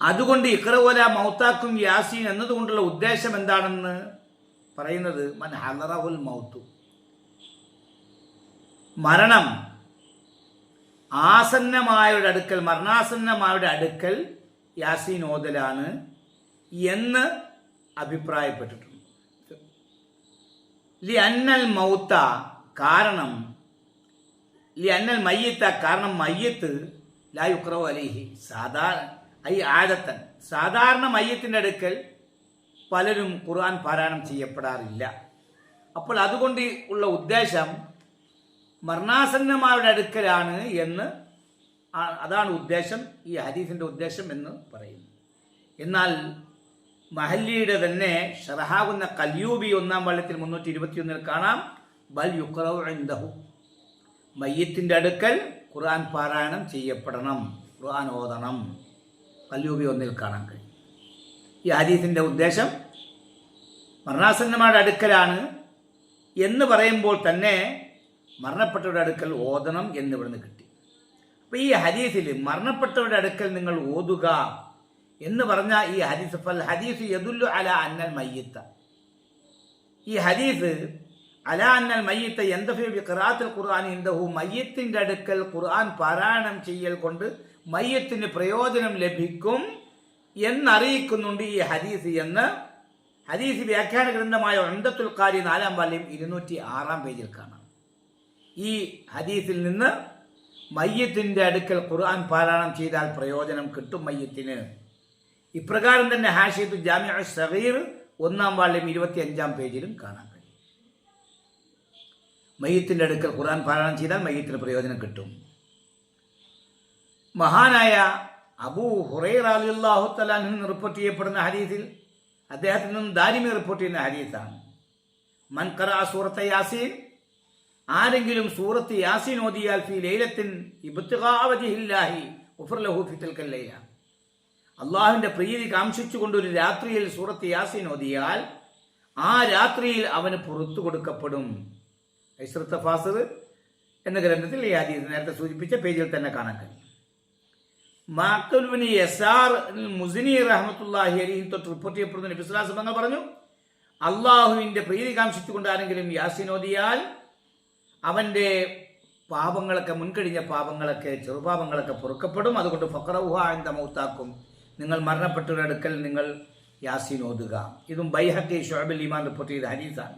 അതുകൊണ്ട് ഇഖ്റവല മൗത്താക്കും യാസീൻ എന്നതുകൊണ്ടുള്ള ഉദ്ദേശം എന്താണെന്ന് പറയുന്നത് മൻ ഹലറഹുൽ മൗത്തു, മരണം ആസന്നമായവരുടെ അടുക്കൽ, മരണാസന്നമായവരുടെ അടുക്കൽ യാസീൻ ഓതലാണ് എന്ന് അഭിപ്രായപ്പെട്ടിട്ടുണ്ട്. ലി അന്നൽ മൗത്ത, കാരണം ലി അന്നൽ മയ്യത്ത, കാരണം മയ്യത്ത് ലാ യുഖ്റഉ അലൈഹി, സാധാരണ മയ്യത്തിൻ്റെ അടുക്കൽ പലരും ഖുർആൻ പാരായണം ചെയ്യപ്പെടാറില്ല. അപ്പോൾ അതുകൊണ്ട് ഉള്ള ഉദ്ദേശം മരണാസന്നമാരുടെ അടുക്കലാണ് എന്ന്, അതാണ് ഉദ്ദേശം, ഈ ഹദീസിൻ്റെ ഉദ്ദേശം എന്ന് പറയുന്നു. എന്നാൽ മഹല്ലിയുടെ തന്നെ ഷറഹാകുന്ന കല്യൂബി 1-ാം വള്ളത്തിൽ 321 കാണാം, ബൽ യുഖ്റഉ ഇൻദഹു, മയ്യത്തിൻ്റെ അടുക്കൽ ഖുർആൻ പാരായണം ചെയ്യപ്പെടണം, ഖുർആൻ ഓതണം. കല്യൂബി 1-ൽ കാണാൻ കഴിയും. ഈ ഹദീസിൻ്റെ ഉദ്ദേശം മരണാസന്നമാരുടെ അടുക്കലാണ് എന്ന് പറയുമ്പോൾ തന്നെ മരണപ്പെട്ടവരുടെ അടുക്കൽ ഓതണം എന്നിവിടുന്ന് കിട്ടി. അപ്പോൾ ഈ ഹദീസിൽ മരണപ്പെട്ടവരുടെ അടുക്കൽ നിങ്ങൾ ഓതുക എന്ന് പറഞ്ഞ ഈ ഹദീസ്, ഫൽ ഹദീസ് യദുല്ലു അല അന്നൽ മയ്യിത്ത, ഈ ഹദീസ് അല അന്നൽ മയ്യിത്ത യന്തഫി ബി ഖിറാഅത്തിൽ ഖുർആൻ ഇൻദഹു, മയ്യത്തിൻ്റെ അടുക്കൽ ഖുർആൻ പാരായണം ചെയ്യൽ കൊണ്ട് മയ്യത്തിന് പ്രയോജനം ലഭിക്കും എന്നറിയിക്കുന്നുണ്ട് ഈ ഹദീസ് എന്ന് ഹദീസ് വ്യാഖ്യാന ഗ്രന്ഥമായ ഉംദത്തുൽ ഖാരി 4-ാം വാല്യം 206-ാം പേജിൽ കാണാം. ഈ ഹദീസിൽ നിന്ന് മയ്യത്തിൻ്റെ അടുക്കൽ ഖുർആൻ പാരായണം ചെയ്താൽ പ്രയോജനം കിട്ടും മയ്യത്തിന്. ഇപ്രകാരം തന്നെ ഹാഷിയത്തു ജാമിഉ സഗീർ 1-ാം വാല്യം 25-ാം പേജിലും കാണാൻ കഴിയും. മയ്യത്തിൻ്റെ അടുക്കൽ ഖുർആൻ പാരായണം ചെയ്താൽ മയ്യത്തിന് പ്രയോജനം കിട്ടും. മഹാനായ അബൂ ഹുറൈറ റളിയല്ലാഹു തആല അൻഹു റിപ്പോർട്ട് ചെയ്യപ്പെടുന്ന ഹദീസിൽ, അദ്ദേഹത്തിൽ നിന്നും ദാരിമി റിപ്പോർട്ട് ചെയ്യുന്ന ഹദീസാണ്, മൻ ഖറഅ സൂറത്ത യാസീൻ, ആരെങ്കിലും സൂറത്ത് യാസീൻ ഓതിയാൽ ഫീ ലൈലത്തിൻ ഇബ്തിഗാഅ വജ്ഹില്ലാഹി ഗുഫിറ ലഹു ഫീ തിൽക്കൽ ലൈല, അള്ളാഹുവിൻ്റെ പ്രീതി കാംക്ഷിച്ചുകൊണ്ട് ഒരു രാത്രിയിൽ സൂറത്ത് യാസീൻ ഓതിയാൽ ആ രാത്രിയിൽ അവന് പുറത്തു കൊടുക്കപ്പെടും. ഐശ്വർ തഫാസിർ എന്ന ഗ്രന്ഥത്തിൽ ഈ ഹദീസ് നേരത്തെ സൂചിപ്പിച്ച പേജിൽ തന്നെ കാണാൻ കഴിയും. മാഖൽ ബിൻ യസാർ മുസ്നി റഹ്മത്തുള്ളാഹി അലൈഹി തൊട്ട് റിപ്പോർട്ട് ചെയ്യപ്പെടുന്ന നബി സ്വല്ലല്ലാഹു അലൈഹി വസല്ലം പറഞ്ഞു, അള്ളാഹുവിൻ്റെ പ്രീതി കാംക്ഷിച്ചുകൊണ്ട് ആരെങ്കിലും യാസീൻ ഓതിയാൽ അവൻ്റെ പാപങ്ങളൊക്കെ, മുൻകഴിഞ്ഞ പാപങ്ങളൊക്കെ, ചെറുപാപങ്ങളൊക്കെ പൊറുക്കപ്പെടും. അതുകൊണ്ട് ഫഖറഉഹ ഇൻദ മൗതാക്കും, നിങ്ങൾ മരണപ്പെട്ടവരുടെ അടുക്കൽ നിങ്ങൾ യാസീൻ ഓതുക. ഇതും ബൈഹഖി ശുഅബുൽ ഈമാൻ റിപ്പോർട്ട് ചെയ്ത ഹദീസാണ്.